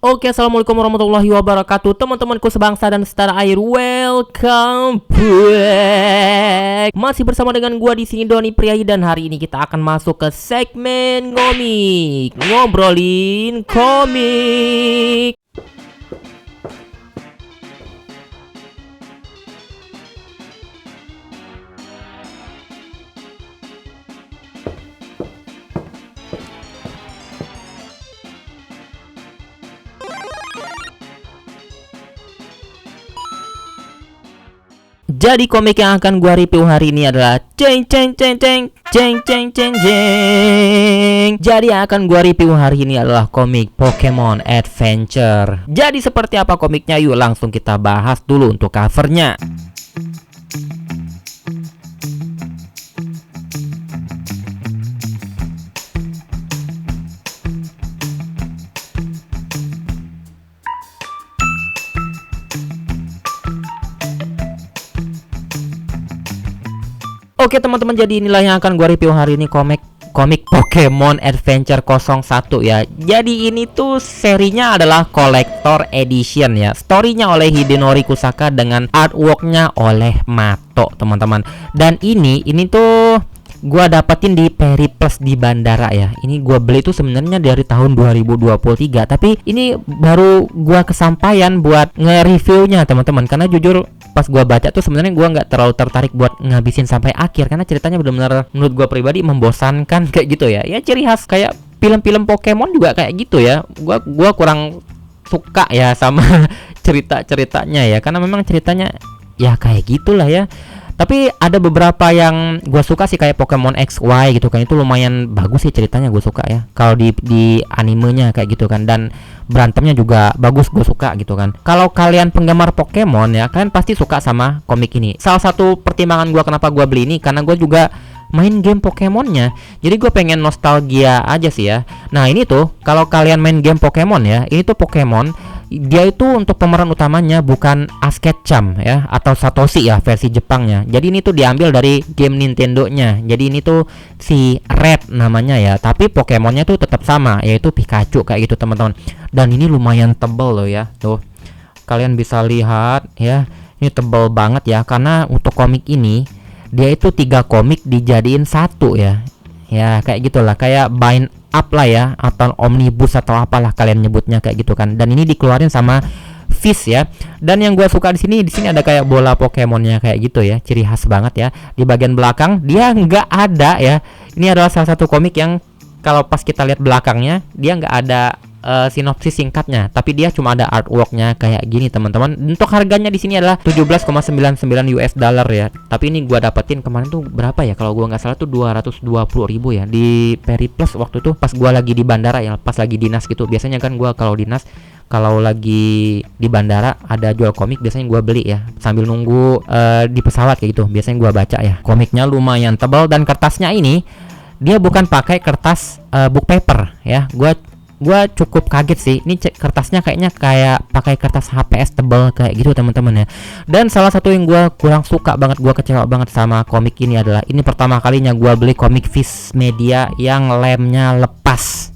Oke, assalamualaikum warahmatullahi wabarakatuh, teman-temanku sebangsa dan setanah air. Welcome back. Masih bersama dengan gua di sini, Doni Priayi, dan hari ini kita akan masuk ke segmen ngomik, ngobrolin komik. Jadi komik yang akan gua review hari ini adalah Ceng Ceng Ceng Ceng Ceng Ceng Ceng Ceng. Jadi yang akan gua review hari ini adalah komik Pokemon Adventure. Jadi seperti apa komiknya? Yuk langsung kita bahas dulu untuk covernya. Oke teman-teman, jadi inilah yang akan gue review hari ini, komik Pokemon Adventure 01 ya. Jadi ini tuh serinya adalah Collector Edition ya. Storynya oleh Hidenori Kusaka dengan artworknya oleh Mato teman-teman. Dan ini tuh gua dapetin di Periplus di bandara ya. Ini gua beli tuh sebenarnya dari tahun 2023, tapi ini baru gua kesampaian buat nge-reviewnya teman-teman. Karena jujur pas gua baca tuh sebenarnya gua nggak terlalu tertarik buat ngabisin sampai akhir, karena ceritanya benar-benar menurut gua pribadi membosankan kayak gitu ya. Ya ciri khas kayak film-film Pokemon juga kayak gitu ya. Gua kurang suka ya sama cerita-ceritanya ya, karena memang ceritanya ya kayak gitulah ya. Tapi ada beberapa yang gue suka sih, kayak Pokemon XY gitu kan. Itu lumayan bagus sih ceritanya, gue suka ya. Kalau di animenya kayak gitu kan. Dan berantemnya juga bagus, gue suka gitu kan. Kalau kalian penggemar Pokemon ya, kalian pasti suka sama komik ini. Salah satu pertimbangan gue kenapa gue beli ini, karena gue juga main game Pokemonnya. Jadi gue pengen nostalgia aja sih ya. Nah ini tuh, kalau kalian main game Pokemon ya, ini tuh Pokemon, dia itu untuk pemeran utamanya bukan Ash Ketchum ya, atau Satoshi ya versi Jepangnya. Jadi ini tuh diambil dari game Nintendo-nya. Jadi ini tuh si Red namanya ya, tapi Pokemonnya tuh tetap sama, yaitu Pikachu kayak gitu teman-teman. Dan ini lumayan tebel loh ya. Tuh kalian bisa lihat ya, ini tebel banget ya, karena untuk komik ini dia itu 3 komik dijadiin satu ya. Ya kayak gitulah, kayak bind up lah ya, atau omnibus atau apalah kalian nyebutnya kayak gitu kan. Dan ini dikeluarin sama Fish ya. Dan yang gue suka di sini ada kayak bola Pokemonnya kayak gitu ya, ciri khas banget ya. Di bagian belakang dia nggak ada ya. Ini adalah salah satu komik yang kalau pas kita lihat belakangnya dia nggak ada sinopsis singkatnya, tapi dia cuma ada artworknya kayak gini teman-teman. Untuk harganya di sini adalah 17,99 US dollar ya. Tapi ini gua dapetin kemarin tuh berapa ya, kalau gua nggak salah tuh 220.000 ya di Periplus waktu itu pas gua lagi di bandara ya, pas lagi dinas gitu. Biasanya kan gua kalau dinas, kalau lagi di bandara ada jual komik, biasanya gua beli ya sambil nunggu di pesawat kayak gitu. Biasanya gua baca ya. Komiknya lumayan tebal dan kertasnya ini dia bukan pakai kertas book paper ya. Gua cukup kaget sih. Ini kertasnya kayaknya kayak pakai kertas HPS tebal kayak gitu teman-teman ya. Dan salah satu yang gua kurang suka banget, gua kecewa banget sama komik ini adalah ini pertama kalinya gua beli komik Viz Media yang lemnya lepas.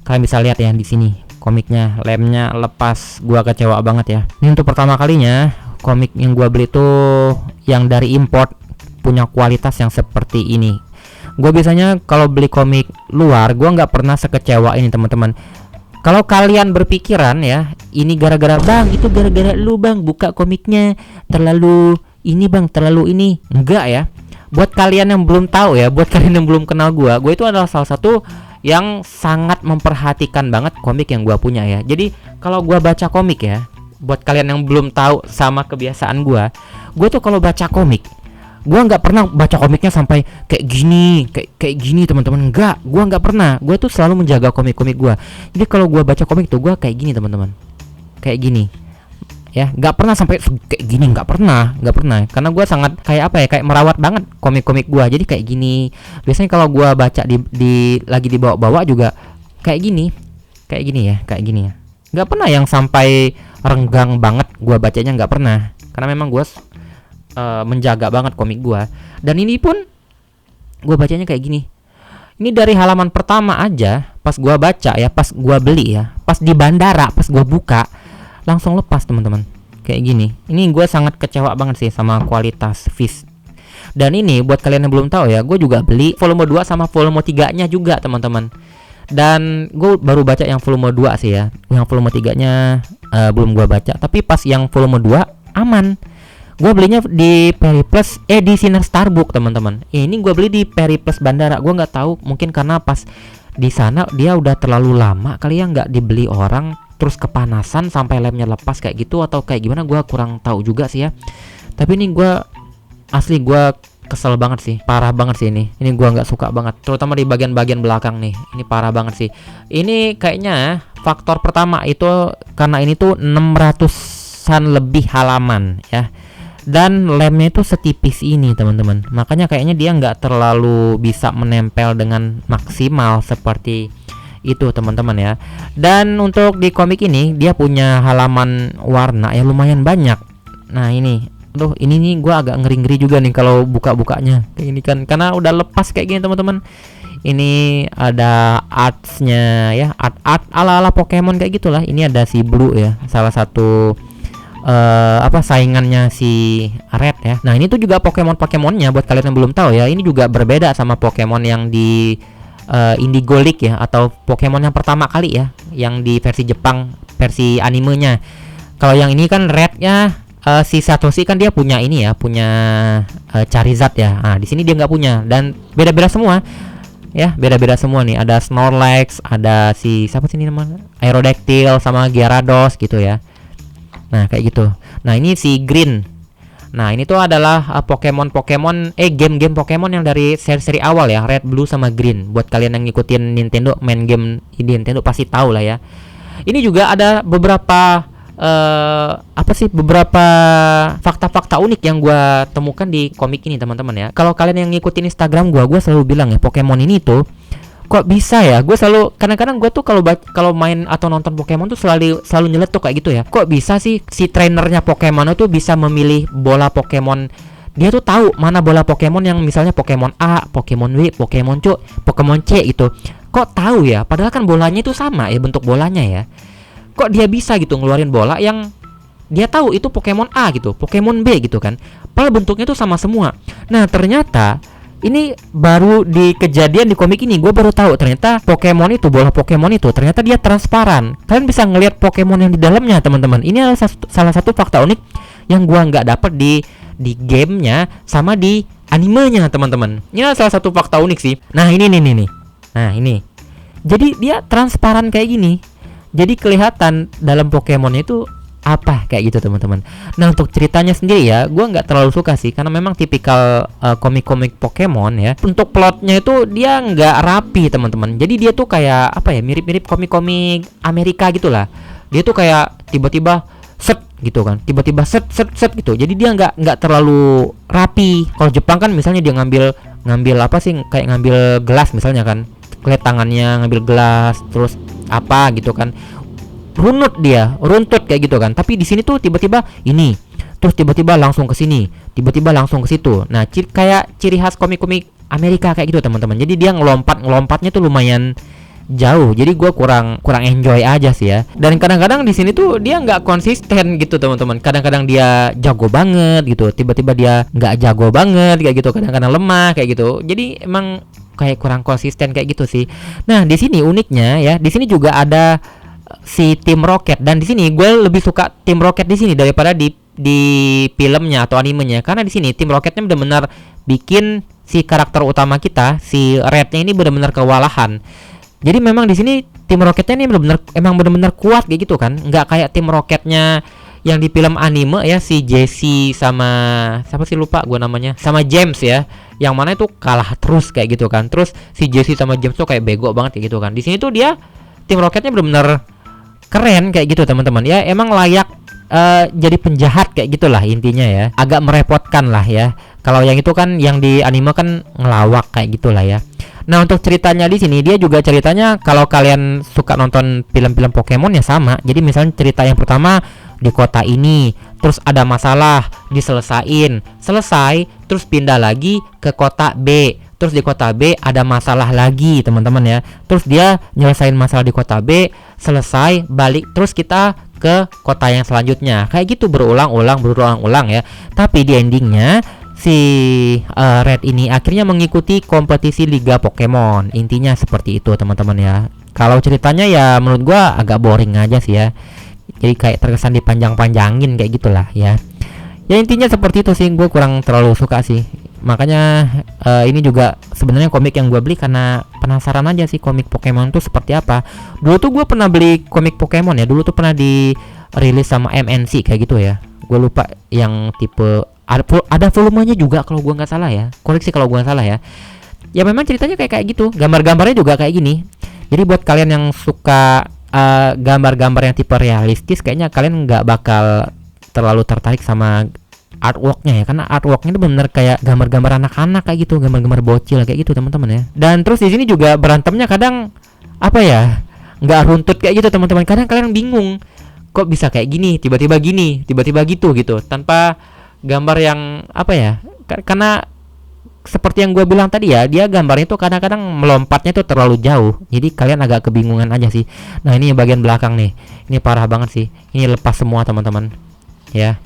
Kalian bisa lihat ya di sini, komiknya lemnya lepas. Gua kecewa banget ya. Ini untuk pertama kalinya komik yang gua beli tuh yang dari import punya kualitas yang seperti ini. Gue biasanya kalau beli komik luar, gue nggak pernah sekecewa ini teman-teman. Kalau kalian berpikiran ya, ini gara-gara bang, itu gara-gara lu bang buka komiknya terlalu ini bang, terlalu ini, enggak ya. Buat kalian yang belum tahu ya, buat kalian yang belum kenal gue itu adalah salah satu yang sangat memperhatikan banget komik yang gue punya ya. Jadi kalau gue baca komik ya, buat kalian yang belum tahu sama kebiasaan gue tuh kalau baca komik, gua nggak pernah baca komiknya sampai kayak gini, kayak gini teman-teman. Gua nggak pernah. Gua tuh selalu menjaga komik-komik gua. Jadi kalau gua baca komik tuh gua kayak gini teman-teman, kayak gini ya. Nggak pernah sampai kayak gini, nggak pernah. Karena gua sangat kayak apa ya, kayak merawat banget komik-komik gua. Jadi kayak gini. Biasanya kalau gua baca di lagi dibawa-bawa juga kayak gini ya, kayak gini ya. Nggak pernah yang sampai renggang banget gua bacanya, nggak pernah. Karena memang gua menjaga banget komik gua. Dan ini pun gua bacanya kayak gini. Ini dari halaman pertama aja pas gua baca ya, pas gua beli ya, pas di bandara, pas gua buka langsung lepas teman-teman. Kayak gini. Ini gua sangat kecewa banget sih sama kualitas Fizz. Dan ini buat kalian yang belum tahu ya, gue juga beli volume 2 sama volume 3-nya juga teman-teman. Dan gue baru baca yang volume 2 sih ya. Yang volume 3-nya belum gue baca. Tapi pas yang volume 2 aman. Gue belinya di Periplus di Sinar Starbucks teman-teman. Ini gue beli di Periplus Bandara. Gue nggak tahu, mungkin karena pas di sana dia udah terlalu lama kali ya nggak dibeli orang, terus kepanasan sampai lemnya lepas kayak gitu atau kayak gimana, gue kurang tahu juga sih ya. Tapi ini gue asli gue kesel banget sih, parah banget sih ini gue nggak suka banget, terutama di bagian-bagian belakang nih. Ini parah banget sih. Ini kayaknya faktor pertama itu karena ini tuh 600-an lebih halaman ya, dan lemnya itu setipis ini teman-teman, makanya kayaknya dia nggak terlalu bisa menempel dengan maksimal seperti itu teman-teman ya. Dan untuk di komik ini dia punya halaman warna yang lumayan banyak. Nah ini, aduh ini nih gue agak ngeri-ngeri juga nih kalau buka-bukanya kayak gini kan, karena udah lepas kayak gini teman-teman. Ini ada artsnya ya, art ala-ala Pokemon kayak gitulah. Ini ada si Blue ya, salah satu saingannya si Red ya. Nah ini tuh juga Pokemonnya buat kalian yang belum tahu ya, ini juga berbeda sama Pokemon yang di Indigo League ya, atau Pokemon yang pertama kali ya, yang di versi Jepang, versi animenya. Kalau yang ini kan Rednya si Satoshi kan dia punya ini ya, punya Charizard ya. Nah di sini dia nggak punya, dan beda-beda semua ya, beda-beda semua nih. Ada Snorlax, ada si siapa sih ini namanya, Aerodactyl sama Gyarados gitu ya. Nah kayak gitu. Nah ini si Green. Nah ini tuh adalah game-game Pokemon yang dari seri-seri awal ya, Red, Blue sama Green. Buat kalian yang ngikutin Nintendo, main game di Nintendo pasti tahu lah ya. Ini juga ada beberapa beberapa fakta-fakta unik yang gue temukan di komik ini teman-teman ya. Kalau kalian yang ngikutin Instagram gue selalu bilang ya, Pokemon ini tuh kok bisa ya, gue selalu kadang-kadang gue tuh kalau main atau nonton Pokemon tuh selalu nyeletuk kayak gitu ya. Kok bisa sih si trainernya Pokemon itu bisa memilih bola Pokemon, dia tuh tahu mana bola Pokemon yang misalnya Pokemon A, Pokemon B, Pokemon C gitu. Kok tahu ya, padahal kan bolanya itu sama ya, bentuk bolanya ya. Kok dia bisa gitu ngeluarin bola yang dia tahu itu Pokemon A gitu, Pokemon B gitu kan, padahal bentuknya tuh sama semua. Nah ternyata ini baru di kejadian di komik ini gue baru tahu ternyata Pokemon itu, bola Pokemon itu ternyata dia transparan. Kalian bisa ngelihat Pokemon yang di dalamnya teman-teman. Ini adalah salah satu fakta unik yang gue nggak dapet di gamenya sama di animenya teman-teman. Ini adalah salah satu fakta unik sih. Nah ini nih. Nah ini, jadi dia transparan kayak gini. Jadi kelihatan dalam Pokemon itu apa kayak gitu teman-teman. Nah untuk ceritanya sendiri ya, gue nggak terlalu suka sih, karena memang tipikal komik-komik Pokemon ya. Untuk plotnya itu dia nggak rapi teman-teman. Jadi dia tuh kayak apa ya, mirip-mirip komik-komik Amerika gitulah. Dia tuh kayak tiba-tiba set gitu kan, tiba-tiba set gitu. Jadi dia nggak terlalu rapi. Kalau Jepang kan misalnya dia ngambil apa sih, kayak ngambil gelas misalnya kan, lihat tangannya ngambil gelas terus apa gitu kan, runtut kayak gitu kan. Tapi di sini tuh tiba-tiba ini, terus tiba-tiba langsung ke sini, tiba-tiba langsung ke situ. Nah kayak ciri khas komik-komik Amerika kayak gitu teman-teman. Jadi dia ngelompatnya tuh lumayan jauh. Jadi gue kurang enjoy aja sih ya. Dan kadang-kadang di sini tuh dia nggak konsisten gitu teman-teman. Kadang-kadang dia jago banget gitu, tiba-tiba dia nggak jago banget kayak gitu. Kadang-kadang lemah kayak gitu. Jadi emang kayak kurang konsisten kayak gitu sih. Nah di sini uniknya ya, di sini juga ada si Team Rocket, dan di sini gue lebih suka Team Rocket di sini daripada di filmnya atau animenya, karena di sini Team Rocketnya benar-benar bikin si karakter utama kita, si Rednya ini benar-benar kewalahan. Jadi memang di sini Team Rocketnya ini benar-benar kuat kayak gitu kan, nggak kayak Team Rocketnya yang di film anime ya, si Jesse sama siapa sih lupa gue namanya, sama James ya, yang mana itu kalah terus kayak gitu kan. Terus si Jesse sama James tuh kayak bego banget kayak gitu kan. Di sini tuh dia Team Rocketnya benar-benar keren kayak gitu teman-teman ya. Emang layak jadi penjahat kayak gitulah intinya ya. Agak merepotkan lah ya. Kalau yang itu kan yang di anime kan ngelawak kayak gitulah ya. Nah untuk ceritanya di sini dia juga ceritanya, kalau kalian suka nonton film-film Pokemon ya sama. Jadi misalnya cerita yang pertama di kota ini, terus ada masalah, selesai, terus pindah lagi ke kota B, terus di kota B ada masalah lagi teman-teman ya. Terus dia nyelesain masalah di kota B, selesai, balik, terus kita ke kota yang selanjutnya. Kayak gitu berulang-ulang ya. Tapi di endingnya si Red ini akhirnya mengikuti kompetisi Liga Pokemon. Intinya seperti itu teman-teman ya. Kalau ceritanya ya menurut gua agak boring aja sih ya. Jadi kayak terkesan dipanjang-panjangin kayak gitulah ya. Ya intinya seperti itu sih, gue kurang terlalu suka sih. Makanya ini juga sebenarnya komik yang gue beli karena penasaran aja sih komik Pokemon tuh seperti apa. Dulu tuh gue pernah beli komik Pokemon ya. Dulu tuh pernah dirilis sama MNC kayak gitu ya. Gue lupa yang tipe ada volumenya juga kalau gue nggak salah ya. Koreksi kalau gue nggak salah ya. Ya memang ceritanya kayak gitu. Gambar-gambarnya juga kayak gini. Jadi buat kalian yang suka gambar-gambar yang tipe realistis, kayaknya kalian nggak bakal terlalu tertarik sama artworknya ya, karena artworknya itu bener kayak gambar-gambar anak-anak kayak gitu, gambar-gambar bocil kayak gitu teman-teman ya. Dan terus di sini juga berantemnya kadang apa ya, nggak runtut kayak gitu teman-teman. Kadang kalian bingung kok bisa kayak gini, tiba-tiba gini, tiba-tiba gitu tanpa gambar yang apa ya, karena seperti yang gue bilang tadi ya, dia gambarnya tuh kadang-kadang melompatnya tuh terlalu jauh, jadi kalian agak kebingungan aja sih. Nah ini bagian belakang nih, ini parah banget sih, ini lepas semua teman-teman ya.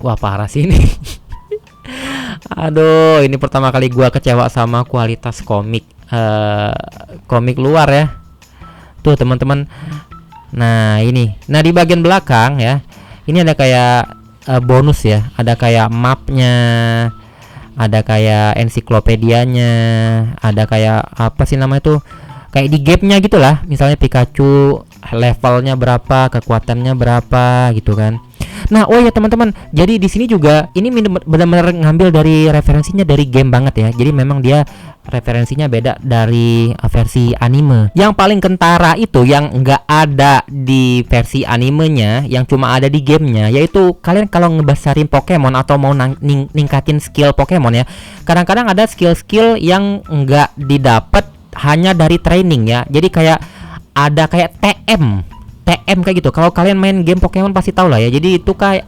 Wah parah sih ini. Aduh, ini pertama kali gua kecewa sama kualitas komik komik luar ya. Tuh teman-teman. Nah ini, nah di bagian belakang ya, ini ada kayak bonus ya, ada kayak mapnya, ada kayak ensiklopedianya, ada kayak apa sih namanya tuh, kayak di game-nya gitulah. Misalnya Pikachu levelnya berapa, kekuatannya berapa gitu kan. Nah, oh ya teman-teman, jadi di sini juga ini benar-benar ngambil dari referensinya dari game banget ya. Jadi memang dia referensinya beda dari versi anime. Yang paling kentara itu yang nggak ada di versi animenya, yang cuma ada di gamenya, yaitu kalian kalau ngebesarin Pokemon atau mau ningkatin skill Pokemon ya, kadang-kadang ada skill-skill yang nggak didapat hanya dari training ya. Jadi kayak ada kayak TM kayak gitu. Kalau kalian main game Pokemon pasti tahu lah ya. Jadi itu kayak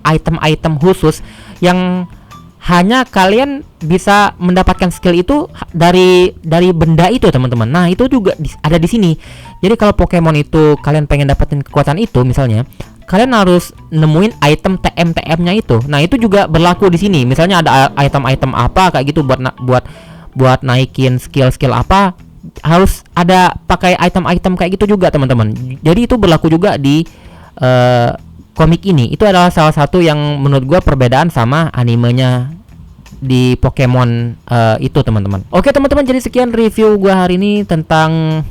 item-item khusus yang hanya kalian bisa mendapatkan skill itu dari benda itu teman-teman. Nah itu juga ada di sini. Jadi kalau Pokemon itu kalian pengen dapetin kekuatan itu misalnya, kalian harus nemuin item TM-nya itu. Nah itu juga berlaku di sini. Misalnya ada item-item apa kayak gitu buat naikin skill apa, harus ada pakai item-item kayak gitu juga teman-teman. Jadi itu berlaku juga di komik ini. Itu adalah salah satu yang menurut gua perbedaan sama animenya di Pokemon itu teman-teman. Oke teman-teman, jadi sekian review gua hari ini tentang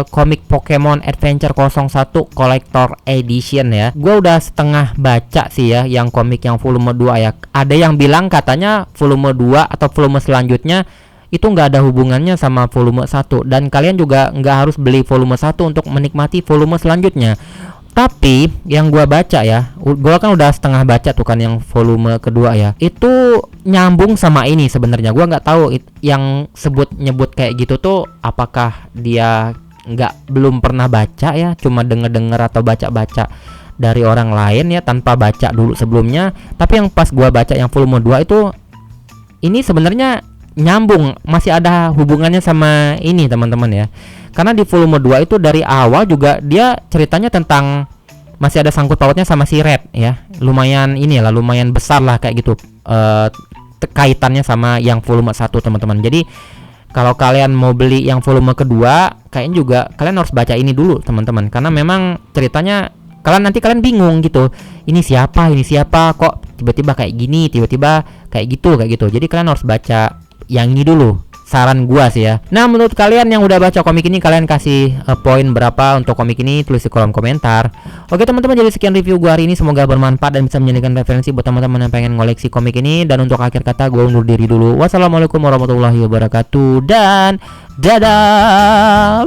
komik Pokemon Adventure 01 Collector Edition ya. Gua udah setengah baca sih ya yang komik yang volume 2 ya. Ada yang bilang katanya volume 2 atau volume selanjutnya itu nggak ada hubungannya sama volume 1, dan kalian juga nggak harus beli volume 1 untuk menikmati volume selanjutnya. Tapi yang gua baca ya, gua kan udah setengah baca tuh kan yang volume kedua ya, itu nyambung sama ini sebenarnya. Gua nggak tahu yang nyebut kayak gitu tuh apakah dia belum pernah baca ya, cuma denger atau baca dari orang lain ya tanpa baca dulu sebelumnya. Tapi yang pas gua baca yang volume 2 itu, ini sebenarnya nyambung, masih ada hubungannya sama ini teman-teman ya. Karena di volume 2 itu dari awal juga dia ceritanya tentang masih ada sangkut pautnya sama si Red ya. Lumayan lumayan besar lah kayak gitu kaitannya sama yang volume 1 teman-teman. Jadi kalau kalian mau beli yang volume kedua, kayaknya juga kalian harus baca ini dulu teman-teman, karena memang ceritanya nanti kalian bingung gitu. Ini siapa kok tiba-tiba kayak gini, tiba-tiba kayak gitu. Jadi kalian harus baca yang ini dulu, saran gua sih ya. Nah menurut kalian yang udah baca komik ini, kalian kasih poin berapa untuk komik ini? Tulis di kolom komentar. Oke teman-teman, jadi sekian review gua hari ini, semoga bermanfaat dan bisa menjadikan referensi buat teman-teman yang pengen ngoleksi komik ini. Dan untuk akhir kata, gua undur diri dulu. Wassalamualaikum warahmatullahi wabarakatuh dan dadah.